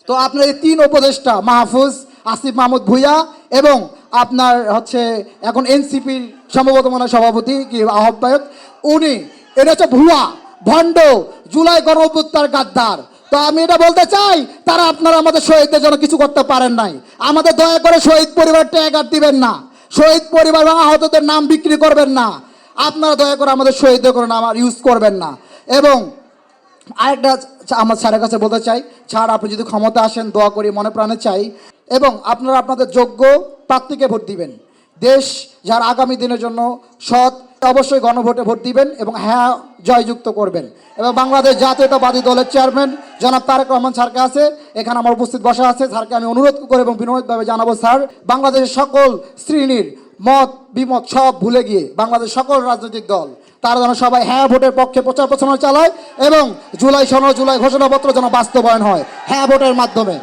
তো আপনার এই তিন উপদেষ্টা মাহফুজ, আসিফ মাহমুদ ভুঁইয়া এবং আপনার হচ্ছে এখন এনসিপির সম্ভবত মনে হয় সভাপতি কি আহ্বায়ক, উনি এটা হচ্ছে ভুয়া ভণ্ড জুলাই গণ অভ্যুত্থার গাদ্দার। তো আমি এটা বলতে চাই, তারা আপনারা আমাদের শহীদদের জন্য কিছু করতে পারেন নাই। আমাদের দয়া করে শহীদ পরিবার ট্যাগ দিবেন না, শহীদ পরিবার এবং আহতদের নাম বিক্রি করবেন না। আপনারা দয়া করে আমাদের শহীদদের কোনো নাম আর ইউজ করবেন না। এবং আরেকটা আমার স্যারের কাছে বলতে চাই, স্যার আপনি যদি ক্ষমতা আসেন দোয়া করি মনে প্রাণে চাই, এবং আপনারা আপনাদের যোগ্য প্রার্থীকে ভোট দিবেন। দেশ যার আগামী দিনের জন্য সৎ, অবশ্যই গণভোটে ভোট দিবেন এবং হ্যাঁ জয়যুক্ত করবেন। এবং বাংলাদেশ জাতীয়তাবাদী দলের চেয়ারম্যান জনাব তারেক রহমান স্যারকে আছে, এখানে আমার উপস্থিত বসা আছে, স্যারকে আমি অনুরোধ করে এবং বিনয়ভাবে জানাবো, স্যার বাংলাদেশের সকল শ্রেণীর মত বিমত সব ভুলে গিয়ে বাংলাদেশ সকল রাজনৈতিক দল তারা যেন সবাই হ্যাঁ ভোটের পক্ষে প্রচার প্রচারণা চালায় এবং জুলাই ঘোষণাপত্র যেন বাস্তবায়ন হয় হ্যাঁ ভোটের মাধ্যমে।